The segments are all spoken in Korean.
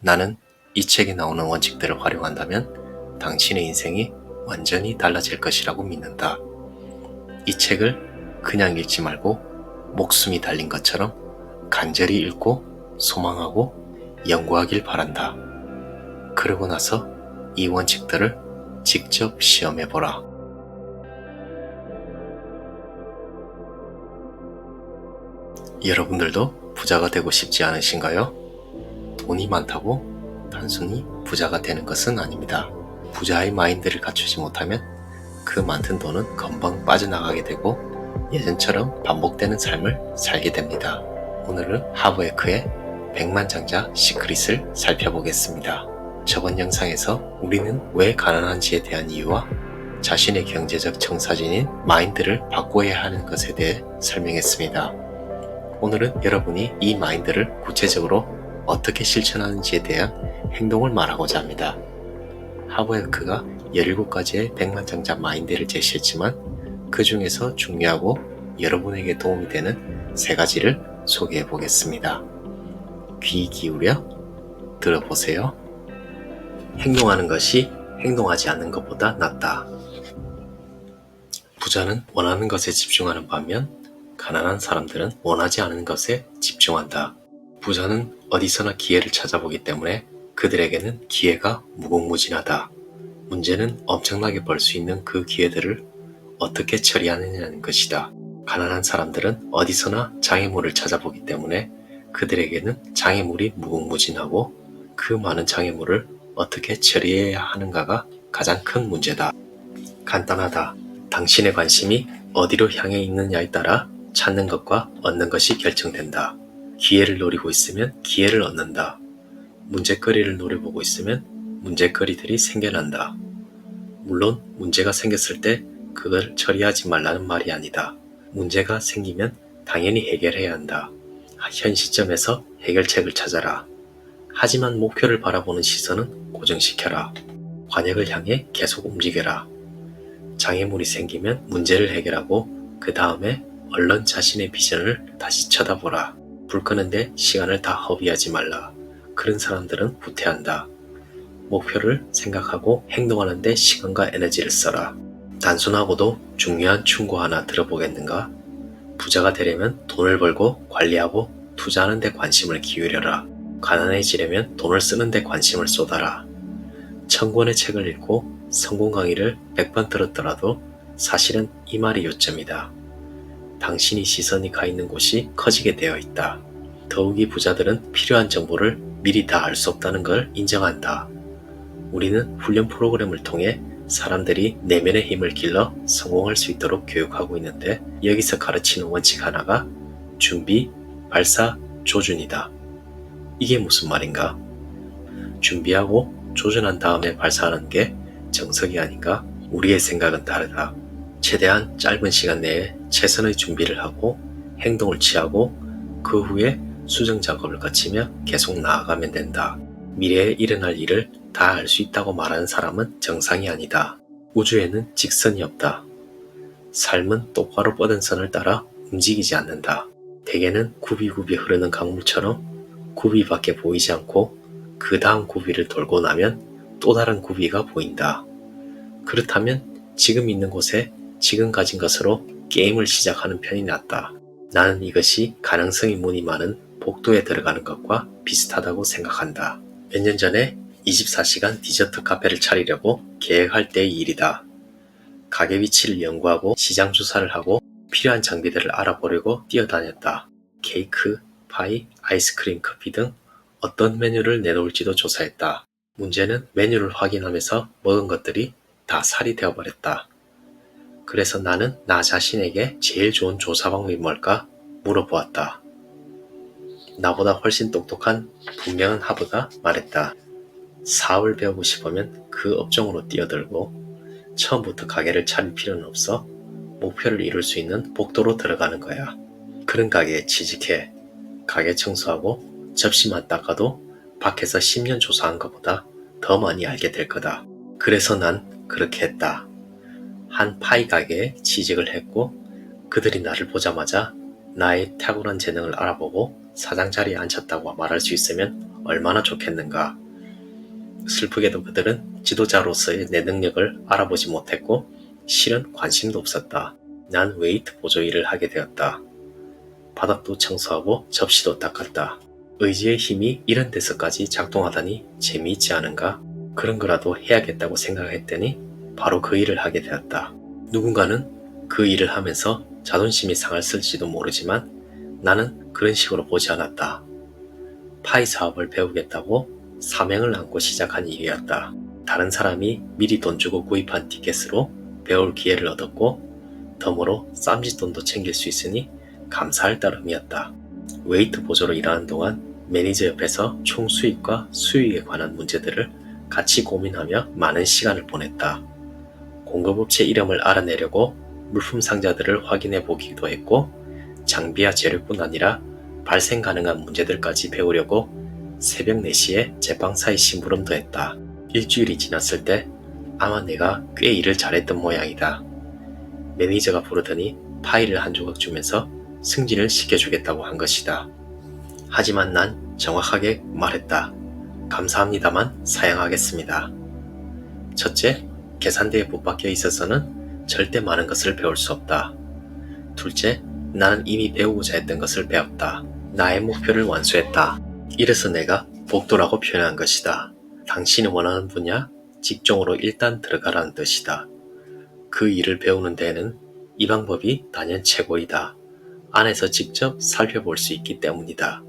나는 이 책에 나오는 원칙들을 활용한다면 당신의 인생이 완전히 달라질 것이라고 믿는다. 이 책을 그냥 읽지 말고 목숨이 달린 것처럼 간절히 읽고 소망하고 연구하길 바란다. 그러고 나서 이 원칙들을 직접 시험해보라. 여러분들도 부자가 되고 싶지 않으신가요? 돈이 많다고 단순히 부자가 되는 것은 아닙니다. 부자의 마인드를 갖추지 못하면 그 많은 돈은 금방 빠져나가게 되고 예전처럼 반복되는 삶을 살게 됩니다. 오늘은 하버에크의 백만장자 시크릿을 살펴보겠습니다. 저번 영상에서 우리는 왜 가난한지에 대한 이유와 자신의 경제적 청사진인 마인드를 바꿔야 하는 것에 대해 설명했습니다. 오늘은 여러분이 이 마인드를 구체적으로 어떻게 실천하는지에 대한 행동을 말하고자 합니다. 하버에크가 17가지의 백만장자 마인드를 제시했지만 그 중에서 중요하고 여러분에게 도움이 되는 3가지를 소개해 보겠습니다. 귀 기울여 들어보세요. 행동하는 것이 행동하지 않는 것보다 낫다. 부자는 원하는 것에 집중하는 반면 가난한 사람들은 원하지 않은 것에 집중한다. 부자는 어디서나 기회를 찾아보기 때문에 그들에게는 기회가 무궁무진하다. 문제는 엄청나게 벌 수 있는 그 기회들을 어떻게 처리하느냐는 것이다. 가난한 사람들은 어디서나 장애물을 찾아보기 때문에 그들에게는 장애물이 무궁무진하고 그 많은 장애물을 어떻게 처리해야 하는가가 가장 큰 문제다. 간단하다. 당신의 관심이 어디로 향해 있느냐에 따라 찾는 것과 얻는 것이 결정된다. 기회를 노리고 있으면 기회를 얻는다. 문제거리를 노려보고 있으면 문제거리들이 생겨난다. 물론 문제가 생겼을 때 그걸 처리하지 말라는 말이 아니다. 문제가 생기면 당연히 해결해야 한다. 현 시점에서 해결책을 찾아라. 하지만 목표를 바라보는 시선은 고정시켜라. 관역을 향해 계속 움직여라. 장애물이 생기면 문제를 해결하고 그 다음에 얼른 자신의 비전을 다시 쳐다보라. 불 끄는데 시간을 다 허비하지 말라. 그런 사람들은 후퇴한다. 목표를 생각하고 행동하는데 시간과 에너지를 써라. 단순하고도 중요한 충고 하나 들어보겠는가? 부자가 되려면 돈을 벌고 관리하고 투자하는 데 관심을 기울여라. 가난해지려면 돈을 쓰는 데 관심을 쏟아라. 1000권의 책을 읽고 성공 강의를 100번 들었더라도 사실은 이 말이 요점이다. 당신이 시선이 가 있는 곳이 커지게 되어 있다. 더욱이 부자들은 필요한 정보를 미리 다 알 수 없다는 걸 인정한다. 우리는 훈련 프로그램을 통해 사람들이 내면의 힘을 길러 성공할 수 있도록 교육하고 있는데 여기서 가르치는 원칙 하나가 준비, 발사, 조준이다. 이게 무슨 말인가? 준비하고 조준한 다음에 발사하는 게 정석이 아닌가? 우리의 생각은 다르다. 최대한 짧은 시간 내에 최선의 준비를 하고 행동을 취하고 그 후에 수정 작업을 거치며 계속 나아가면 된다. 미래에 일어날 일을 다 알 수 있다고 말하는 사람은 정상이 아니다. 우주에는 직선이 없다. 삶은 똑바로 뻗은 선을 따라 움직이지 않는다. 대개는 굽이굽이 흐르는 강물처럼 굽이밖에 보이지 않고 그 다음 굽이를 돌고 나면 또 다른 굽이가 보인다. 그렇다면 지금 있는 곳에 지금 가진 것으로 게임을 시작하는 편이 낫다. 나는 이것이 가능성이 문이 많은 복도에 들어가는 것과 비슷하다고 생각한다. 몇 년 전에 24시간 디저트 카페를 차리려고 계획할 때의 일이다. 가게 위치를 연구하고 시장 조사를 하고 필요한 장비들을 알아보려고 뛰어다녔다. 케이크, 파이, 아이스크림, 커피 등 어떤 메뉴를 내놓을지도 조사했다. 문제는 메뉴를 확인하면서 먹은 것들이 다 살이 되어버렸다. 그래서 나는 나 자신에게 제일 좋은 조사 방법이 뭘까 물어보았다. 나보다 훨씬 똑똑한 분명한 하버가 말했다. 사업을 배우고 싶으면 그 업종으로 뛰어들고 처음부터 가게를 차릴 필요는 없어. 목표를 이룰 수 있는 복도로 들어가는 거야. 그런 가게에 취직해. 가게 청소하고 접시만 닦아도 밖에서 10년 조사한 것보다 더 많이 알게 될 거다. 그래서 난 그렇게 했다. 한 파이 가게에 취직을 했고 그들이 나를 보자마자 나의 탁월한 재능을 알아보고 사장 자리에 앉혔다고 말할 수 있으면 얼마나 좋겠는가. 슬프게도 그들은 지도자로서의 내 능력을 알아보지 못했고 실은 관심도 없었다. 난 웨이트 보조 일을 하게 되었다. 바닥도 청소하고 접시도 닦았다. 의지의 힘이 이런 데서까지 작동하다니 재미있지 않은가? 그런 거라도 해야겠다고 생각했더니 바로 그 일을 하게 되었다. 누군가는 그 일을 하면서 자존심이 상했을지도 모르지만 나는 그런 식으로 보지 않았다. 파이 사업을 배우겠다고 사명을 안고 시작한 일이었다. 다른 사람이 미리 돈 주고 구입한 티켓으로 배울 기회를 얻었고 덤으로 쌈짓돈도 챙길 수 있으니 감사할 따름이었다. 웨이트 보조로 일하는 동안 매니저 옆에서 총 수입과 수익에 관한 문제들을 같이 고민하며 많은 시간을 보냈다. 공급업체 이름을 알아내려고 물품 상자들을 확인해 보기도 했고 장비와 재료뿐 아니라 발생 가능한 문제들까지 배우려고 새벽 4시에 제빵사의 심부름도 했다. 일주일이 지났을 때 아마 내가 꽤 일을 잘했던 모양이다. 매니저가 부르더니 파일을 한 조각 주면서 승진을 시켜주겠다고 한 것이다. 하지만 난 정확하게 말했다. 감사합니다만 사양하겠습니다. 첫째, 계산대에 붙박혀 있어서는 절대 많은 것을 배울 수 없다. 둘째, 나는 이미 배우고자 했던 것을 배웠다. 나의 목표를 완수했다. 이래서 내가 복도라고 표현한 것이다. 당신이 원하는 분야, 직종으로 일단 들어가라는 뜻이다. 그 일을 배우는 데에는 이 방법이 단연 최고이다. 안에서 직접 살펴볼 수 있기 때문이다.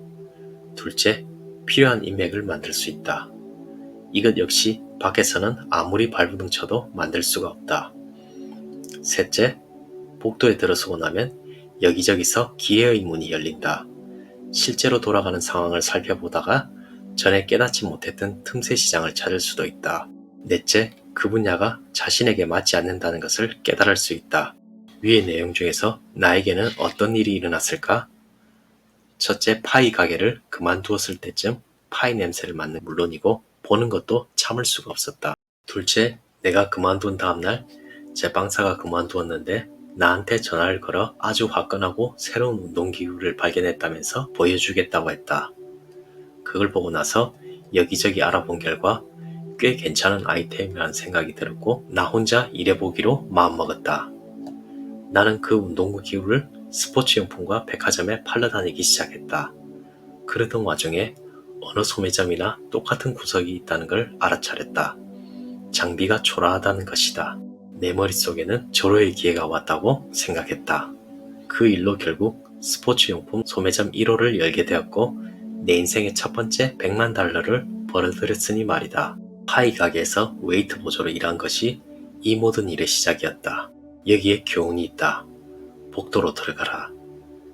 둘째, 필요한 인맥을 만들 수 있다. 이것 역시 밖에서는 아무리 발부둥 쳐도 만들 수가 없다. 셋째, 복도에 들어서고 나면 여기저기서 기회의 문이 열린다. 실제로 돌아가는 상황을 살펴보다가 전에 깨닫지 못했던 틈새 시장을 찾을 수도 있다. 넷째, 그 분야가 자신에게 맞지 않는다는 것을 깨달을 수 있다. 위의 내용 중에서 나에게는 어떤 일이 일어났을까? 첫째, 파이 가게를 그만두었을 때쯤 파이 냄새를 맡는 물론이고 보는 것도 참을 수가 없었다. 둘째, 내가 그만둔 다음날 제빵사가 그만두었는데 나한테 전화를 걸어 아주 화끈하고 새로운 운동기구를 발견했다면서 보여주겠다고 했다. 그걸 보고 나서 여기저기 알아본 결과 꽤 괜찮은 아이템이라는 생각이 들었고 나 혼자 일해보기로 마음먹었다. 나는 그 운동기구를 스포츠용품과 백화점에 팔러 다니기 시작했다. 그러던 와중에 어느 소매점이나 똑같은 구석이 있다는 걸 알아차렸다. 장비가 초라하다는 것이다. 내 머릿속에는 절호의 기회가 왔다고 생각했다. 그 일로 결국 스포츠용품 소매점 1호를 열게 되었고 내 인생의 첫 번째 100만 달러를 벌어들였으니 말이다. 파이 가게에서 웨이트 보조로 일한 것이 이 모든 일의 시작이었다. 여기에 교훈이 있다. 복도로 들어가라.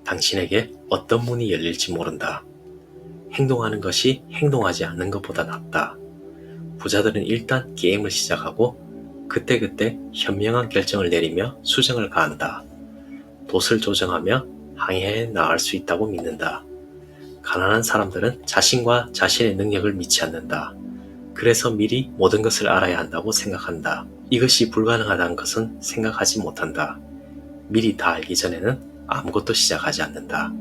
당신에게 어떤 문이 열릴지 모른다. 행동하는 것이 행동하지 않는 것보다 낫다. 부자들은 일단 게임을 시작하고 그때그때 현명한 결정을 내리며 수정을 가한다. 돛을 조정하며 항해해 나갈 수 있다고 믿는다. 가난한 사람들은 자신과 자신의 능력을 믿지 않는다. 그래서 미리 모든 것을 알아야 한다고 생각한다. 이것이 불가능하다는 것은 생각하지 못한다. 미리 다 알기 전에는 아무것도 시작하지 않는다.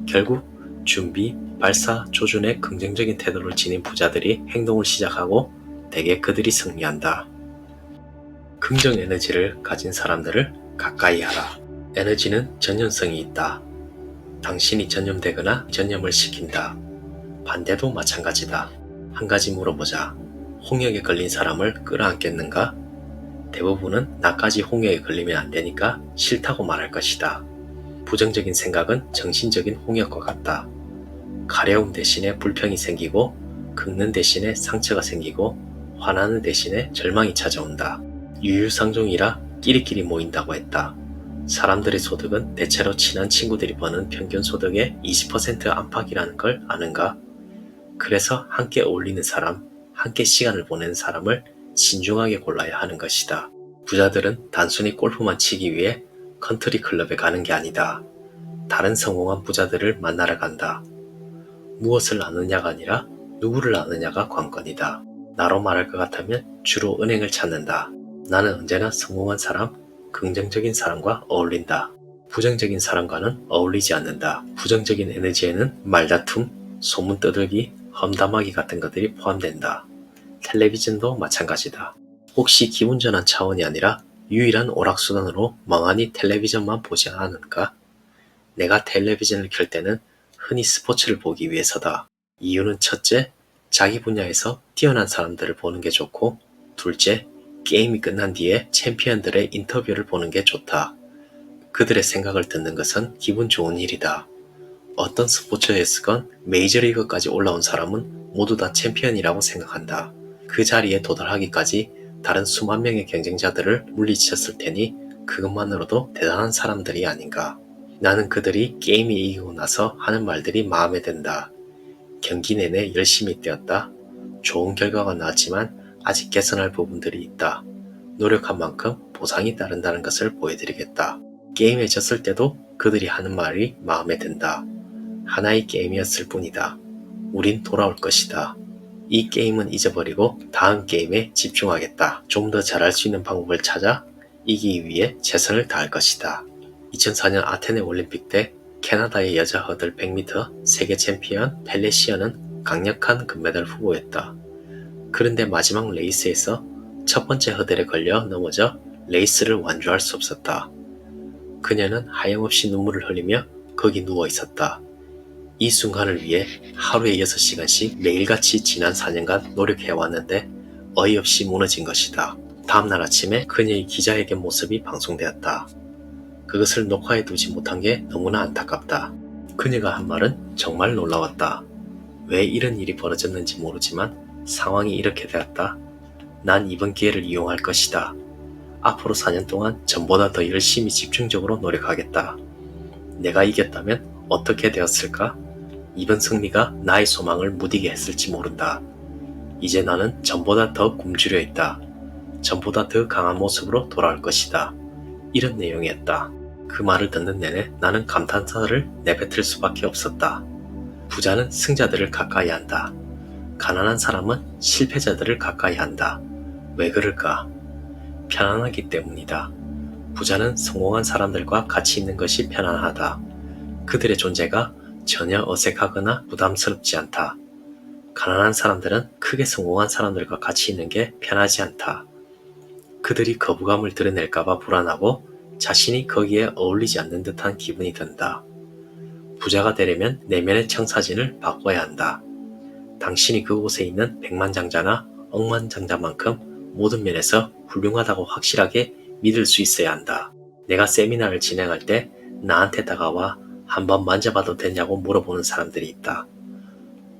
결국 준비, 발사, 조준의 긍정적인 태도를 지닌 부자들이 행동을 시작하고 대개 그들이 승리한다. 긍정 에너지를 가진 사람들을 가까이 하라. 에너지는 전염성이 있다. 당신이 전염되거나 전염을 시킨다. 반대도 마찬가지다. 한 가지 물어보자. 홍역에 걸린 사람을 끌어안겠는가? 대부분은 나까지 홍역에 걸리면 안 되니까 싫다고 말할 것이다. 부정적인 생각은 정신적인 홍역과 같다. 가려움 대신에 불평이 생기고 긁는 대신에 상처가 생기고 화나는 대신에 절망이 찾아온다. 유유상종이라 끼리끼리 모인다고 했다. 사람들의 소득은 대체로 친한 친구들이 버는 평균 소득의 20% 안팎이라는 걸 아는가? 그래서 함께 어울리는 사람, 함께 시간을 보내는 사람을 신중하게 골라야 하는 것이다. 부자들은 단순히 골프만 치기 위해 컨트리 클럽에 가는 게 아니다. 다른 성공한 부자들을 만나러 간다. 무엇을 아느냐가 아니라 누구를 아느냐가 관건이다. 나로 말할 것 같으면 주로 은행을 찾는다. 나는 언제나 성공한 사람, 긍정적인 사람과 어울린다. 부정적인 사람과는 어울리지 않는다. 부정적인 에너지에는 말다툼, 소문 떠들기, 험담하기 같은 것들이 포함된다. 텔레비전도 마찬가지다. 혹시 기분 전환 차원이 아니라 유일한 오락수단으로 멍하니 텔레비전만 보지 않을까? 내가 텔레비전을 켤 때는 흔히 스포츠를 보기 위해서다. 이유는 첫째, 자기 분야에서 뛰어난 사람들을 보는 게 좋고, 둘째, 게임이 끝난 뒤에 챔피언들의 인터뷰를 보는 게 좋다. 그들의 생각을 듣는 것은 기분 좋은 일이다. 어떤 스포츠에서건 메이저리그까지 올라온 사람은 모두 다 챔피언이라고 생각한다. 그 자리에 도달하기까지 다른 수만 명의 경쟁자들을 물리쳤을 테니 그것만으로도 대단한 사람들이 아닌가. 나는 그들이 게임이 이기고 나서 하는 말들이 마음에 든다. 경기 내내 열심히 뛰었다. 좋은 결과가 나왔지만 아직 개선할 부분들이 있다. 노력한 만큼 보상이 따른다는 것을 보여드리겠다. 게임에 졌을 때도 그들이 하는 말이 마음에 든다. 하나의 게임이었을 뿐이다. 우린 돌아올 것이다. 이 게임은 잊어버리고 다음 게임에 집중하겠다. 좀 더 잘할 수 있는 방법을 찾아 이기기 위해 최선을 다할 것이다. 2004년 아테네 올림픽 때 캐나다의 여자 허들 100m 세계 챔피언 펠레시아는 강력한 금메달 후보였다. 그런데 마지막 레이스에서 첫 번째 허들에 걸려 넘어져 레이스를 완주할 수 없었다. 그녀는 하염없이 눈물을 흘리며 거기 누워 있었다. 이 순간을 위해 하루에 6시간씩 매일같이 지난 4년간 노력해왔는데 어이없이 무너진 것이다. 다음날 아침에 그녀의 기자회견 모습이 방송되었다. 그것을 녹화해두지 못한 게 너무나 안타깝다. 그녀가 한 말은 정말 놀라웠다. 왜 이런 일이 벌어졌는지 모르지만 상황이 이렇게 되었다. 난 이번 기회를 이용할 것이다. 앞으로 4년 동안 전보다 더 열심히 집중적으로 노력하겠다. 내가 이겼다면 어떻게 되었을까? 이번 승리가 나의 소망을 무디게 했을지 모른다. 이제 나는 전보다 더 굶주려 있다. 전보다 더 강한 모습으로 돌아올 것이다. 이런 내용이었다. 그 말을 듣는 내내 나는 감탄사를 내뱉을 수밖에 없었다. 부자는 승자들을 가까이 한다. 가난한 사람은 실패자들을 가까이 한다. 왜 그럴까? 편안하기 때문이다. 부자는 성공한 사람들과 같이 있는 것이 편안하다. 그들의 존재가 전혀 어색하거나 부담스럽지 않다. 가난한 사람들은 크게 성공한 사람들과 같이 있는 게 편하지 않다. 그들이 거부감을 드러낼까봐 불안하고 자신이 거기에 어울리지 않는 듯한 기분이 든다. 부자가 되려면 내면의 청사진을 바꿔야 한다. 당신이 그곳에 있는 백만장자나 억만장자만큼 모든 면에서 훌륭하다고 확실하게 믿을 수 있어야 한다. 내가 세미나를 진행할 때 나한테 다가와 한번 만져봐도 되냐고 물어보는 사람들이 있다.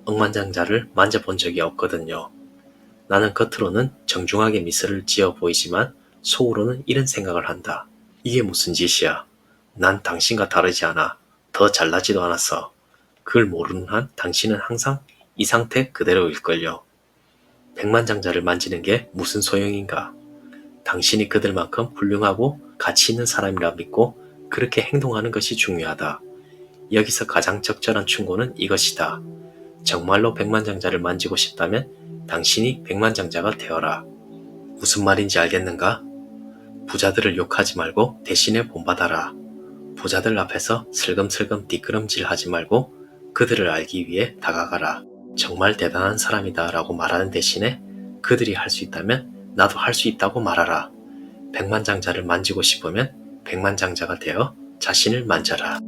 억만장자를 만져본 적이 없거든요. 나는 겉으로는 정중하게 미소를 지어 보이지만 속으로는 이런 생각을 한다. 이게 무슨 짓이야. 난 당신과 다르지 않아. 더 잘나지도 않았어. 그걸 모르는 한 당신은 항상 이 상태 그대로일걸요. 백만장자를 만지는 게 무슨 소용인가. 당신이 그들만큼 훌륭하고 가치 있는 사람이라 믿고 그렇게 행동하는 것이 중요하다. 여기서 가장 적절한 충고는 이것이다. 정말로 백만장자를 만지고 싶다면 당신이 백만장자가 되어라. 무슨 말인지 알겠는가? 부자들을 욕하지 말고 대신에 본받아라. 부자들 앞에서 슬금슬금 뒷걸음질하지 말고 그들을 알기 위해 다가가라. 정말 대단한 사람이다 라고 말하는 대신에 그들이 할 수 있다면 나도 할 수 있다고 말하라. 백만장자를 만지고 싶으면 백만장자가 되어 자신을 만져라.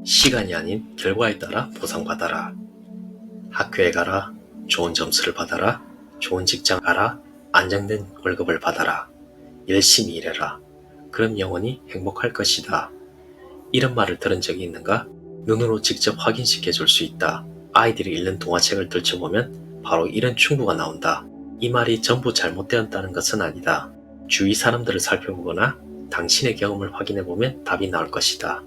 시간이 아닌 결과에 따라 보상받아라. 학교에 가라. 좋은 점수를 받아라. 좋은 직장 가라. 안정된 월급을 받아라. 열심히 일해라. 그럼 영원히 행복할 것이다. 이런 말을 들은 적이 있는가? 눈으로 직접 확인시켜 줄 수 있다. 아이들이 읽는 동화책을 들춰보면 바로 이런 충고가 나온다. 이 말이 전부 잘못되었다는 것은 아니다. 주위 사람들을 살펴보거나 당신의 경험을 확인해보면 답이 나올 것이다.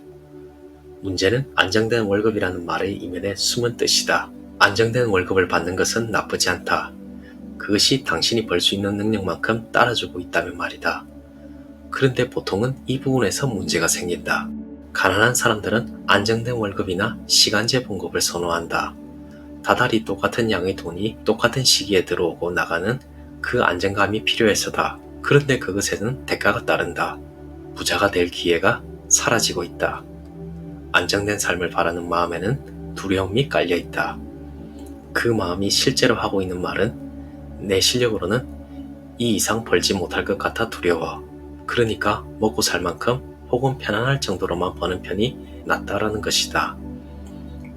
문제는 안정된 월급이라는 말의 이면에 숨은 뜻이다. 안정된 월급을 받는 것은 나쁘지 않다. 그것이 당신이 벌 수 있는 능력만큼 따라주고 있다면 말이다. 그런데 보통은 이 부분에서 문제가 생긴다. 가난한 사람들은 안정된 월급이나 시간제 봉급을 선호한다. 다달이 똑같은 양의 돈이 똑같은 시기에 들어오고 나가는 그 안정감이 필요해서다. 그런데 그것에는 대가가 따른다. 부자가 될 기회가 사라지고 있다. 안정된 삶을 바라는 마음에는 두려움이 깔려있다. 그 마음이 실제로 하고 있는 말은 내 실력으로는 이 이상 벌지 못할 것 같아 두려워. 그러니까 먹고 살 만큼 혹은 편안할 정도로만 버는 편이 낫다라는 것이다.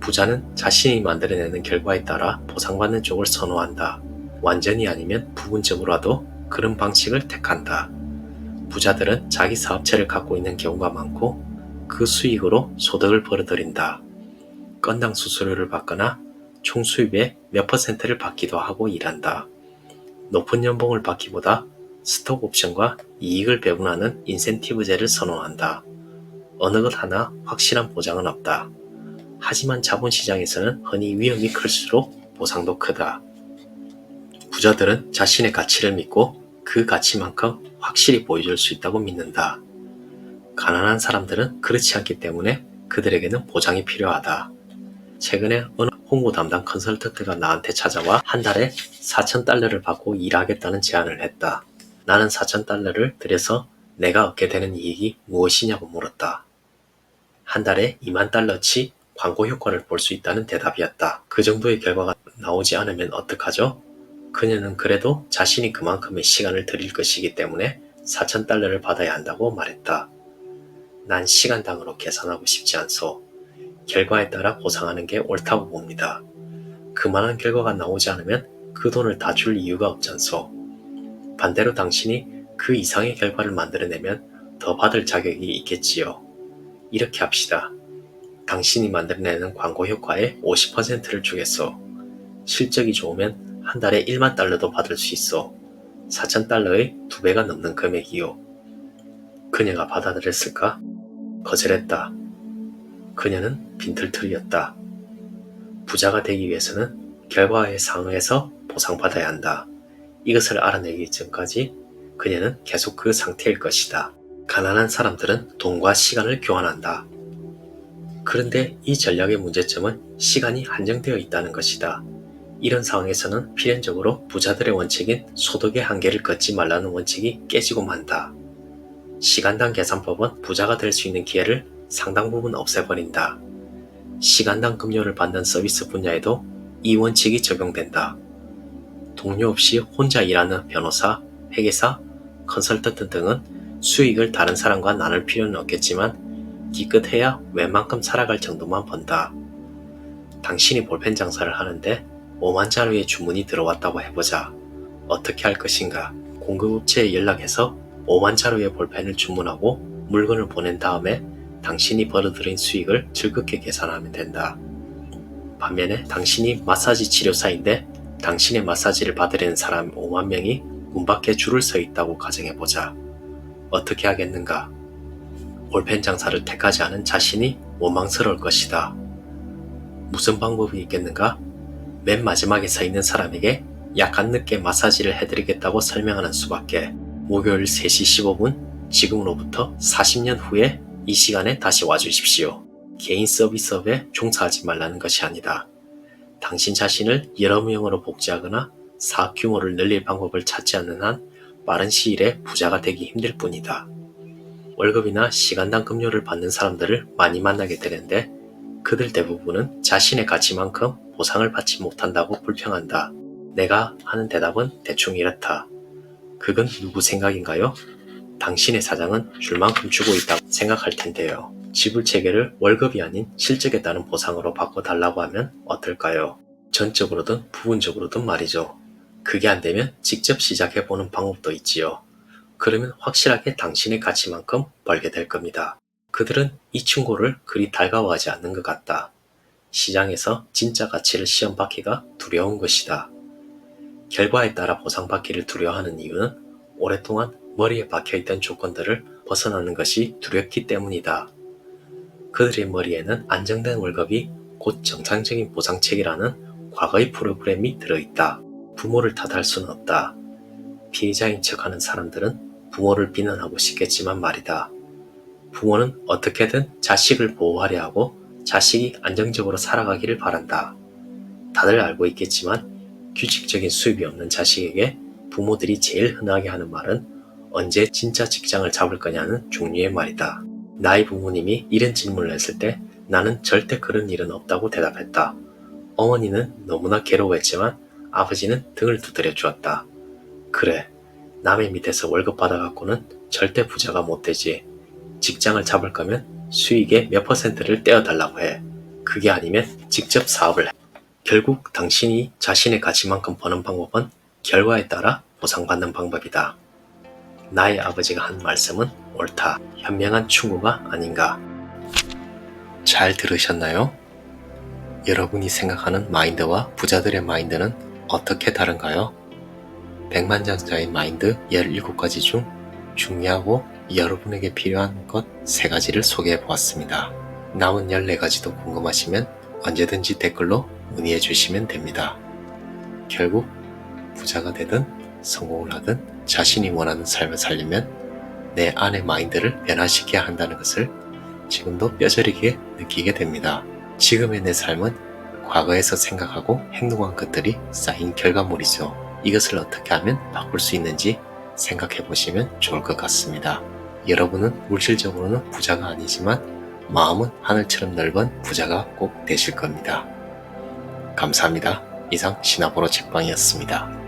부자는 자신이 만들어내는 결과에 따라 보상받는 쪽을 선호한다. 완전히 아니면 부분적으로라도 그런 방식을 택한다. 부자들은 자기 사업체를 갖고 있는 경우가 많고 그 수익으로 소득을 벌어들인다. 건당 수수료를 받거나 총 수입의 몇 퍼센트를 받기도 하고 일한다. 높은 연봉을 받기보다 스톡 옵션과 이익을 배분하는 인센티브제를 선호한다. 어느 것 하나 확실한 보장은 없다. 하지만 자본시장에서는 흔히 위험이 클수록 보상도 크다. 부자들은 자신의 가치를 믿고 그 가치만큼 확실히 보여줄 수 있다고 믿는다. 가난한 사람들은 그렇지 않기 때문에 그들에게는 보장이 필요하다. 최근에 어느 홍보 담당 컨설턴트가 나한테 찾아와 한 달에 4,000달러를 받고 일하겠다는 제안을 했다. 나는 4,000달러를 들여서 내가 얻게 되는 이익이 무엇이냐고 물었다. 한 달에 2만 달러치 광고 효과를 볼 수 있다는 대답이었다. 그 정도의 결과가 나오지 않으면 어떡하죠? 그녀는 그래도 자신이 그만큼의 시간을 들일 것이기 때문에 4,000달러를 받아야 한다고 말했다. 난 시간당으로 계산하고 싶지 않소. 결과에 따라 보상하는 게 옳다고 봅니다. 그만한 결과가 나오지 않으면 그 돈을 다 줄 이유가 없잖소. 반대로 당신이 그 이상의 결과를 만들어내면 더 받을 자격이 있겠지요. 이렇게 합시다. 당신이 만들어내는 광고 효과의 50%를 주겠소. 실적이 좋으면 한 달에 1만 달러도 받을 수 있어. 4,000달러의 2배가 넘는 금액이요. 그녀가 받아들였을까? 거절했다. 그녀는 빈털터리였다. 부자가 되기 위해서는 결과에 상응해서 보상받아야 한다. 이것을 알아내기 전까지 그녀는 계속 그 상태일 것이다. 가난한 사람들은 돈과 시간을 교환한다. 그런데 이 전략의 문제점은 시간이 한정되어 있다는 것이다. 이런 상황에서는 필연적으로 부자들의 원칙인 소득의 한계를 걷지 말라는 원칙이 깨지고 만다. 시간당 계산법은 부자가 될 수 있는 기회를 상당 부분 없애버린다. 시간당 급료를 받는 서비스 분야에도 이 원칙이 적용된다. 동료 없이 혼자 일하는 변호사, 회계사, 컨설턴트 등은 수익을 다른 사람과 나눌 필요는 없겠지만 기껏해야 웬만큼 살아갈 정도만 번다. 당신이 볼펜 장사를 하는데 5만 자루의 주문이 들어왔다고 해보자. 어떻게 할 것인가? 공급업체에 연락해서 5만 자루의 볼펜을 주문하고 물건을 보낸 다음에 당신이 벌어들인 수익을 즐겁게 계산하면 된다. 반면에 당신이 마사지 치료사인데 당신의 마사지를 받으려는 사람 5만 명이 문 밖에 줄을 서 있다고 가정해보자. 어떻게 하겠는가? 볼펜 장사를 택하지 않은 자신이 원망스러울 것이다. 무슨 방법이 있겠는가? 맨 마지막에 서 있는 사람에게 약간 늦게 마사지를 해드리겠다고 설명하는 수밖에. 목요일 3시 15분, 지금으로부터 40년 후에 이 시간에 다시 와주십시오. 개인 서비스업에 종사하지 말라는 것이 아니다. 당신 자신을 여러 명으로 복제하거나 사업 규모를 늘릴 방법을 찾지 않는 한 빠른 시일에 부자가 되기 힘들 뿐이다. 월급이나 시간당 급료를 받는 사람들을 많이 만나게 되는데 그들 대부분은 자신의 가치만큼 보상을 받지 못한다고 불평한다. 내가 하는 대답은 대충 이렇다. 그건 누구 생각인가요? 당신의 사장은 줄 만큼 주고 있다고 생각할 텐데요. 지불 체계를 월급이 아닌 실적에 따른 보상으로 바꿔달라고 하면 어떨까요? 전적으로든 부분적으로든 말이죠. 그게 안 되면 직접 시작해보는 방법도 있지요. 그러면 확실하게 당신의 가치만큼 벌게 될 겁니다. 그들은 이 충고를 그리 달가워하지 않는 것 같다. 시장에서 진짜 가치를 시험받기가 두려운 것이다. 결과에 따라 보상받기를 두려워하는 이유는 오랫동안 머리에 박혀있던 조건들을 벗어나는 것이 두렵기 때문이다. 그들의 머리에는 안정된 월급이 곧 정상적인 보상책이라는 과거의 프로그램이 들어있다. 부모를 탓할 수는 없다. 피해자인 척하는 사람들은 부모를 비난하고 싶겠지만 말이다. 부모는 어떻게든 자식을 보호하려 하고 자식이 안정적으로 살아가기를 바란다. 다들 알고 있겠지만 규칙적인 수입이 없는 자식에게 부모들이 제일 흔하게 하는 말은 언제 진짜 직장을 잡을 거냐는 종류의 말이다. 나의 부모님이 이런 질문을 했을 때 나는 절대 그런 일은 없다고 대답했다. 어머니는 너무나 괴로워했지만 아버지는 등을 두드려 주었다. 그래, 남의 밑에서 월급 받아갖고는 절대 부자가 못 되지. 직장을 잡을 거면 수익의 몇 %를 떼어달라고 해. 그게 아니면 직접 사업을 해. 결국 당신이 자신의 가치만큼 버는 방법은 결과에 따라 보상받는 방법이다. 나의 아버지가 한 말씀은 옳다. 현명한 충고가 아닌가. 잘 들으셨나요? 여러분이 생각하는 마인드와 부자들의 마인드는 어떻게 다른가요? 백만장자의 마인드 17가지 중 중요하고 여러분에게 필요한 것 3가지를 소개해 보았습니다. 남은 14가지도 궁금하시면 언제든지 댓글로 문의해 주시면 됩니다. 결국 부자가 되든 성공을 하든 자신이 원하는 삶을 살려면 내 안의 마인드를 변화시켜야 한다는 것을 지금도 뼈저리게 느끼게 됩니다. 지금의 내 삶은 과거에서 생각하고 행동한 것들이 쌓인 결과물이죠. 이것을 어떻게 하면 바꿀 수 있는지 생각해 보시면 좋을 것 같습니다. 여러분은 물질적으로는 부자가 아니지만 마음은 하늘처럼 넓은 부자가 꼭 되실 겁니다. 감사합니다. 이상 신화보로 책방이었습니다.